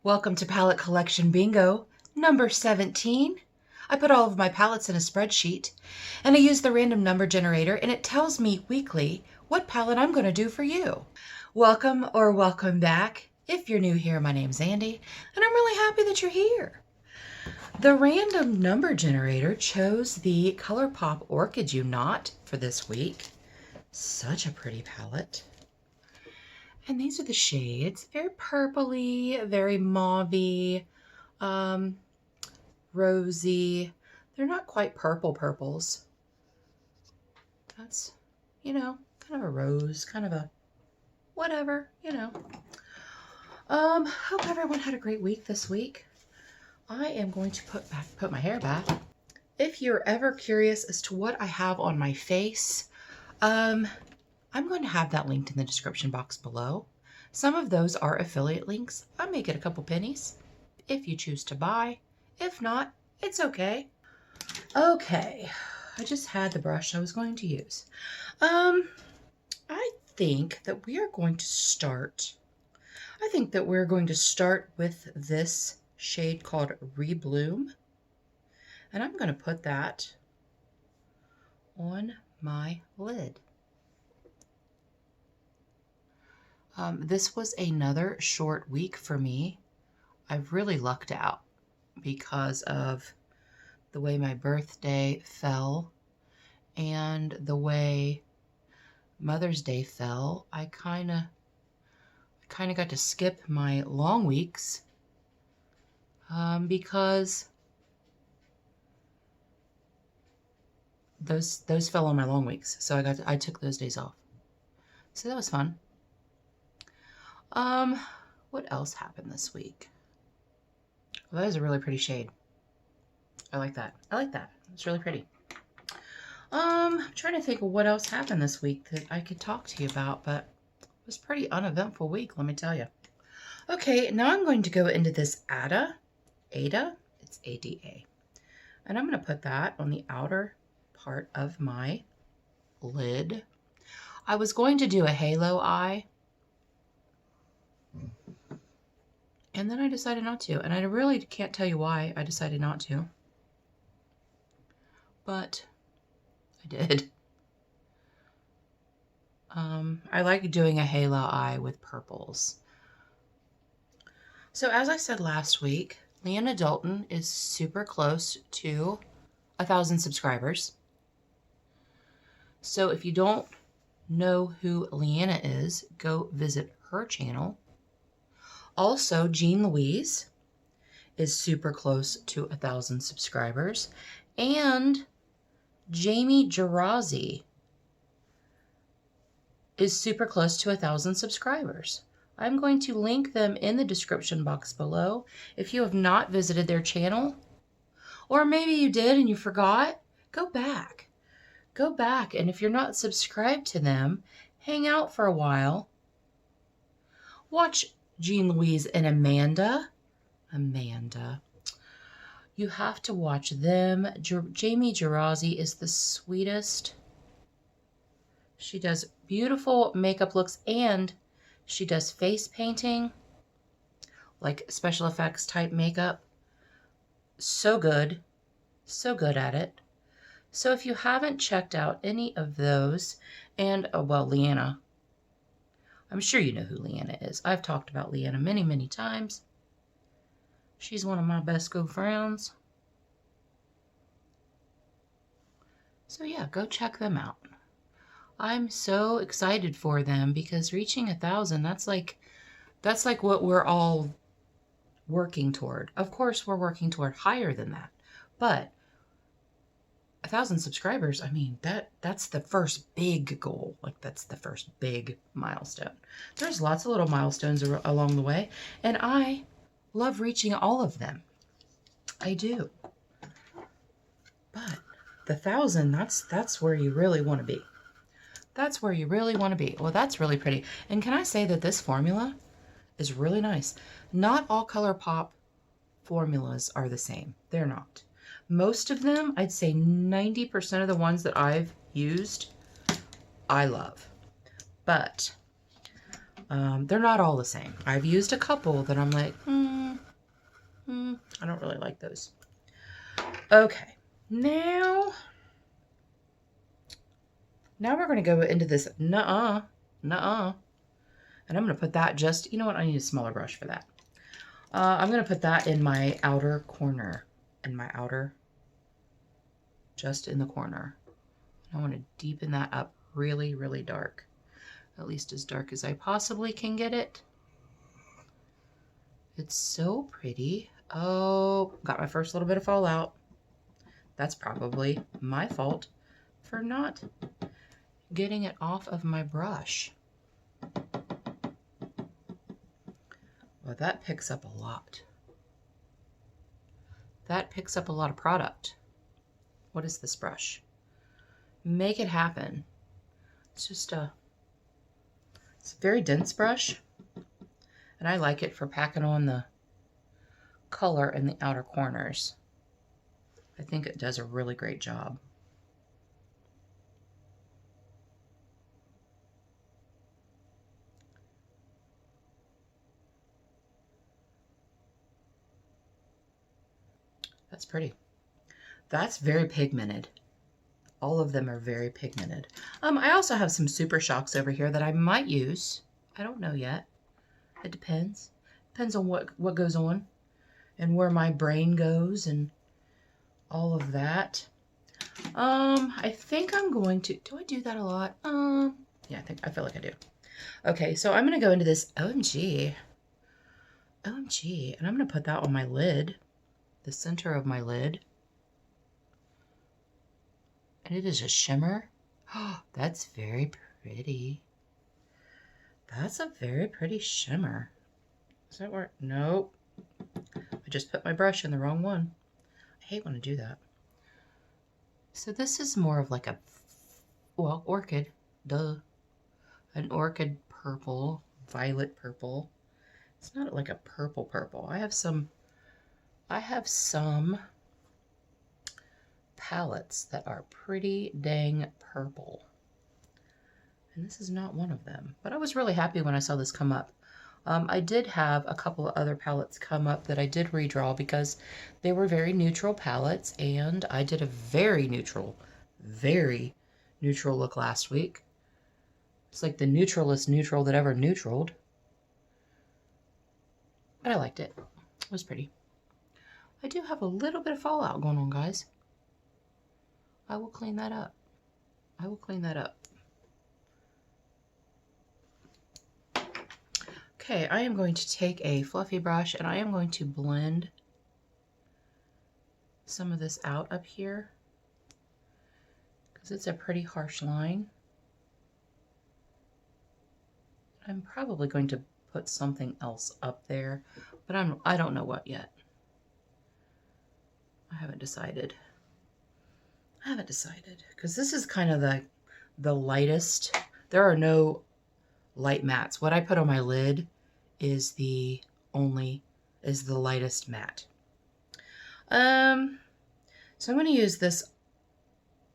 Welcome to Palette Collection Bingo, number 17. I put all of my palettes in a spreadsheet, and I use the random number generator, and it tells me weekly what palette I'm going to do for you. Welcome or welcome back. If you're new here, my name's Andi, and I'm really happy that you're here. The random number generator chose the Colourpop Orchid You Not for this week. Such a pretty palette. And these are the shades, very purpley, very mauve-y, rosy. They're not quite purples. That's, kind of a rose, kind of a whatever, Hope everyone had a great week this week. I am going to put my hair back. If you're ever curious as to what I have on my face, I'm going to have that linked in the description box below. Some of those are affiliate links. I may get a couple pennies if you choose to buy. If not, it's okay. Okay, I just had the brush I was going to use. I think that we are going to start. With this shade called Rebloom. And I'm going to put that on my lid. This was another short week for me. I've really lucked out because of the way my birthday fell and the way Mother's Day fell. I kind of got to skip my long weeks because those fell on my long weeks. So I took those days off. So that was fun. What else happened this week? Well, that is a really pretty shade. I like that. It's really pretty. I'm trying to think of what else happened this week that I could talk to you about, but it was a pretty uneventful week, let me tell you. Okay, now I'm going to go into this Ada, it's A-D-A. And I'm going to put that on the outer part of my lid. I was going to do a halo eye, and then I decided not to. And I really can't tell you why I decided not to. But I did. I like doing a halo eye with purples. So as I said last week, Leanna Dalton is super close to 1,000 subscribers. So if you don't know who Leanna is, go visit her channel. Also, Jean Louise is super close to 1,000 subscribers. And Jamie Gerazi is super close to 1,000 subscribers. I'm going to link them in the description box below. If you have not visited their channel, or maybe you did and you forgot, go back. Go back, and if you're not subscribed to them, hang out for a while. Watch Jean Louise and Amanda. You have to watch them. Jamie Gerazi is the sweetest. She does beautiful makeup looks, and she does face painting, like special effects type makeup. So good at it. So if you haven't checked out any of those, and, well, Leanna, I'm sure you know who Leanna is. I've talked about Leanna many, many times. She's one of my best good friends. So yeah, go check them out. I'm so excited for them because reaching 1,000, that's like what we're all working toward. Of course, we're working toward higher than that, but 1,000 subscribers, I mean, that's the first big goal. Like, that's the first big milestone. There's lots of little milestones along the way, and I love reaching all of them. I do. But the 1,000, that's where you really want to be. That's where you really want to be. Well, that's really pretty. And can I say that this formula is really nice? Not all Colourpop formulas are the same. They're not. Most of them, I'd say 90% of the ones that I've used, I love. But they're not all the same. I've used a couple that I'm like, I don't really like those. Okay, now we're going to go into this nuh-uh. And I'm going to put that just, you know what, I need a smaller brush for that. I'm going to put that in my outer corner, just in the corner. I want to deepen that up really, really dark, at least as dark as I possibly can get it. It's so pretty. Oh, got my first little bit of fallout. That's probably my fault for not getting it off of my brush. Well, that picks up a lot. That picks up a lot of product. What is this brush? Make it happen. It's just it's a very dense brush, and I like it for packing on the color in the outer corners. I think it does a really great job. That's pretty. That's very pigmented. All of them are very pigmented. I also have some Super Shocks over here that I might use. I don't know yet. It depends. Depends on what goes on and where my brain goes and all of that. I think I'm going to, do I do that a lot? Yeah, I feel like I do. Okay, so I'm going to go into this OMG, and I'm going to put that on my lid, the center of my lid. And it is a shimmer. Oh, that's very pretty. That's a very pretty shimmer. Does that work? Nope. I just put my brush in the wrong one. I hate when I do that. So this is more of like a, well, orchid, duh. An orchid purple, violet purple. It's not like a purple purple. I have some palettes that are pretty dang purple. And this is not one of them. But I was really happy when I saw this come up. I did have a couple of other palettes come up that I did redraw because they were very neutral palettes, and I did a very neutral look last week. It's like the neutralest neutral that ever neutraled. But I liked it. It was pretty. I do have a little bit of fallout going on, guys. I will clean that up. I will clean that up. Okay, I am going to take a fluffy brush and I am going to blend some of this out up here because it's a pretty harsh line. I'm probably going to put something else up there, but I don't know what yet. I haven't decided. Because this is kind of the lightest. There are no light mattes. What I put on my lid is the lightest matte. So I'm going to use this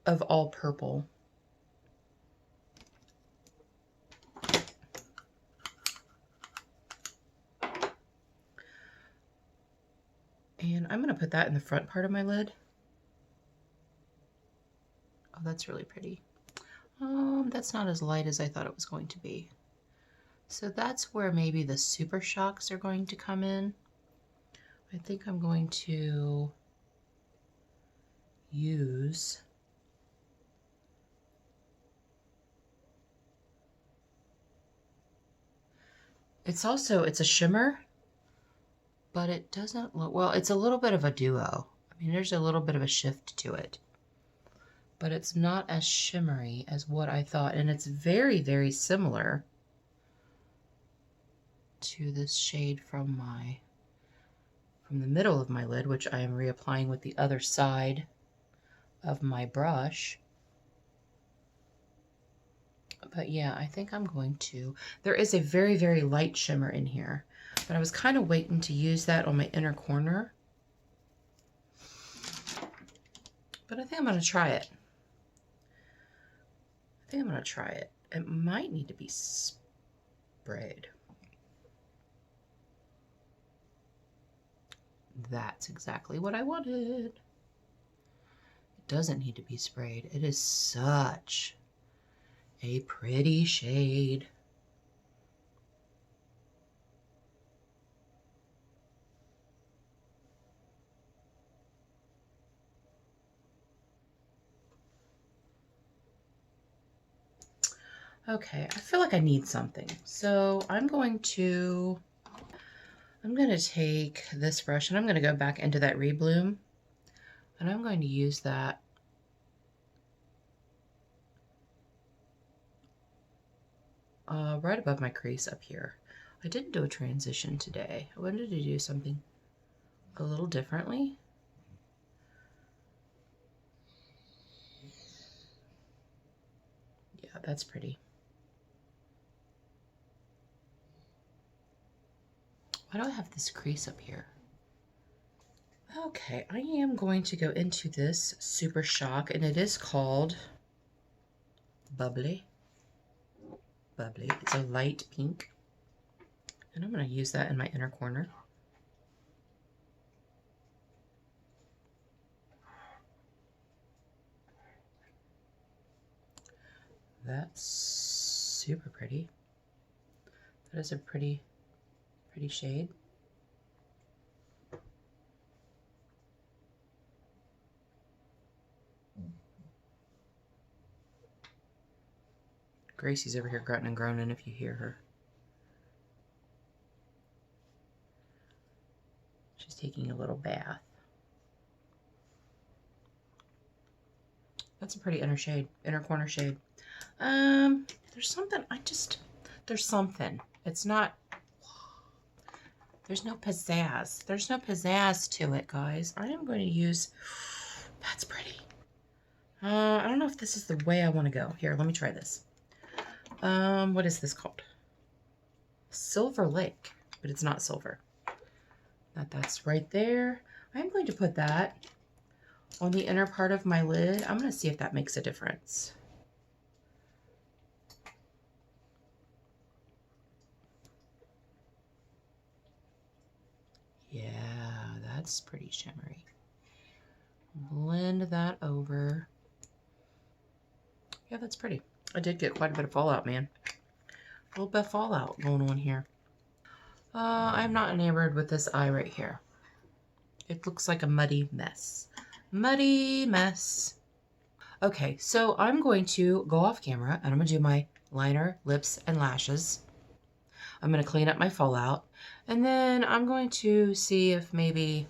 of all purple. And I'm going to put that in the front part of my lid. Oh, that's really pretty. That's not as light as I thought it was going to be. So that's where maybe the Super Shocks are going to come in. I think I'm going to use it's a shimmer, but it doesn't look, well, it's a little bit of a duo. I mean, there's a little bit of a shift to it, but it's not as shimmery as what I thought. And it's very, very similar to this shade from the middle of my lid, which I am reapplying with the other side of my brush. But yeah, I think I'm going to, there is a very, very light shimmer in here, but I was kind of waiting to use that on my inner corner. But I think I'm going to try it. It might need to be sprayed. That's exactly what I wanted. It doesn't need to be sprayed. It is such a pretty shade. Okay, I feel like I need something. So I'm going to take this brush and I'm going to go back into that Rebloom, and I'm going to use that right above my crease up here. I didn't do a transition today. I wanted to do something a little differently. Yeah, that's pretty. Why do I have this crease up here? Okay, I am going to go into this Super Shock, and it is called Bubbly. Bubbly. It's a light pink. And I'm going to use that in my inner corner. That's super pretty. That is a pretty shade. Gracie's over here grunting and groaning if you hear her. She's taking a little bath. That's a pretty inner shade, inner corner shade. There's something, there's something. It's not, there's no pizzazz. There's no pizzazz to it, guys. I am going to use, that's pretty. I don't know if this is the way I want to go. Here, let me try this. What is this called? Silver Lake, but it's not silver. That's right there. I'm going to put that on the inner part of my lid. I'm going to see if that makes a difference. Yeah, that's pretty shimmery. Blend that over. Yeah, that's pretty. I did get quite a bit of fallout, man. A little bit of fallout going on here. I'm not enamored with this eye right here. It looks like a muddy mess. Muddy mess. Okay, so I'm going to go off camera and I'm going to do my liner, lips, and lashes. I'm going to clean up my fallout. And then I'm going to see if maybe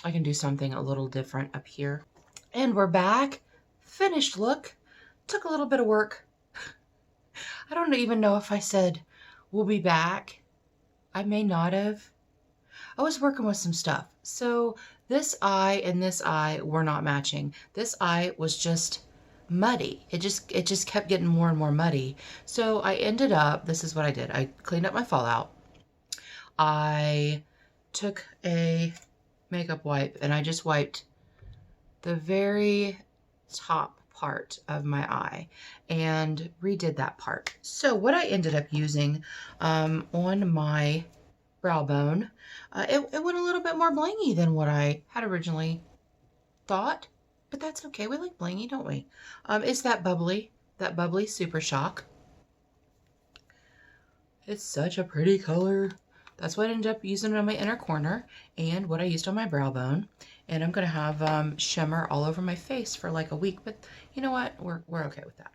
I can do something a little different up here. And we're back. Finished look. Took a little bit of work. I don't even know if I said we'll be back. I may not have. I was working with some stuff. So this eye and this eye were not matching. This eye was just muddy. It just kept getting more and more muddy. So I ended up, this is what I did. I cleaned up my fallout. I took a makeup wipe and I just wiped the very top part of my eye and redid that part. So what I ended up using on my brow bone, it went a little bit more blingy than what I had originally thought, but that's okay. We like blingy, don't we? It's that bubbly Super Shock. It's such a pretty color. That's what I ended up using on my inner corner and what I used on my brow bone. And I'm going to have shimmer all over my face for like a week, but you know what? We're okay with that.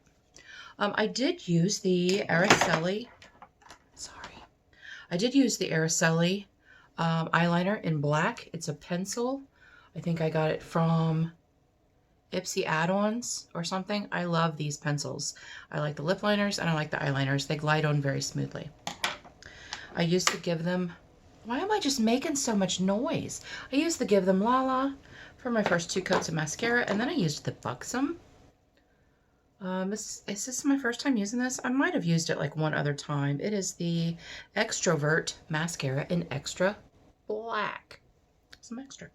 I did use the Araceli. Sorry. I did use the Araceli eyeliner in black. It's a pencil. I think I got it from Ipsy Add-ons or something. I love these pencils. I like the lip liners and I like the eyeliners. They glide on very smoothly. I used to give them, why am I just making so much noise? I used to give them Lala for my first 2 coats of mascara, and then I used the Buxom. Is this my first time using this? I might have used it like one other time. It is the Extrovert Mascara in Extra Black. Some extra.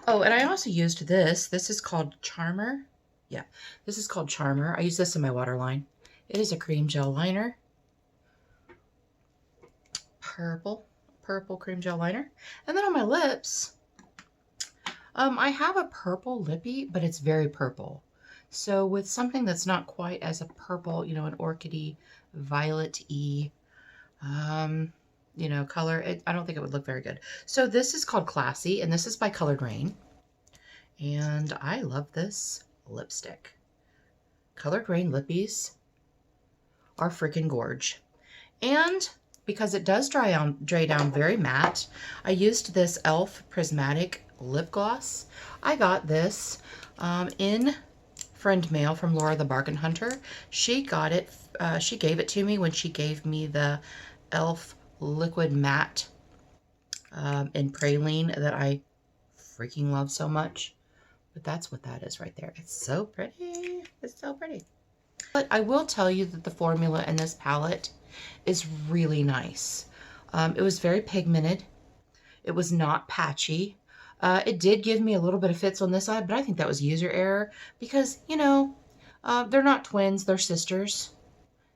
Oh, and I also used this. This is called Charmer. Yeah, this is called Charmer. I use this in my waterline. It is a cream gel liner. Purple. purple cream gel liner. And then on my lips, I have a purple lippy, but it's very purple. So with something that's not quite as a purple, you know, an orchidy, violet-y, you know, color, I don't think it would look very good. So this is called Classy, and this is by Colored Rain. And I love this lipstick. Colored Rain lippies are freaking gorge. And because it does dry down very matte, I used this e.l.f. Prismatic lip gloss. I got this in friend mail from Laura the Bargain Hunter. She got it, she gave it to me when she gave me the e.l.f. liquid matte in praline that I freaking love so much. But that's what that is right there. It's so pretty. It's so pretty. But I will tell you that the formula in this palette is really nice. It was very pigmented. It was not patchy. It did give me a little bit of fits on this side, but I think that was user error because, you know, they're not twins, they're sisters.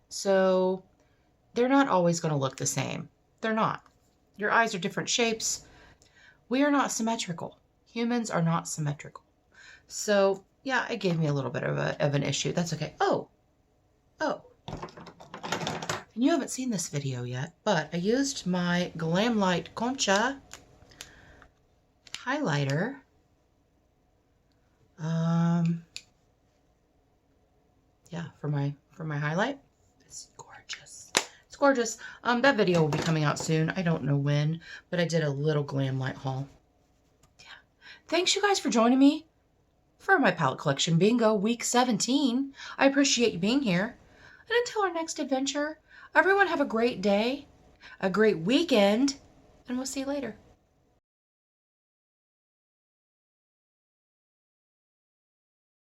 So they're not always going to look the same. They're not. Your eyes are different shapes. We are not symmetrical. Humans are not symmetrical. So yeah, it gave me a little bit of an issue. That's okay. Oh. And you haven't seen this video yet, but I used my Glamlite Concha highlighter. Yeah, for my highlight. It's gorgeous. It's gorgeous. That video will be coming out soon. I don't know when, but I did a little Glamlite haul. Yeah. Thanks you guys for joining me for my palette collection bingo week 17. I appreciate you being here. And until our next adventure, everyone have a great day, a great weekend, and we'll see you later.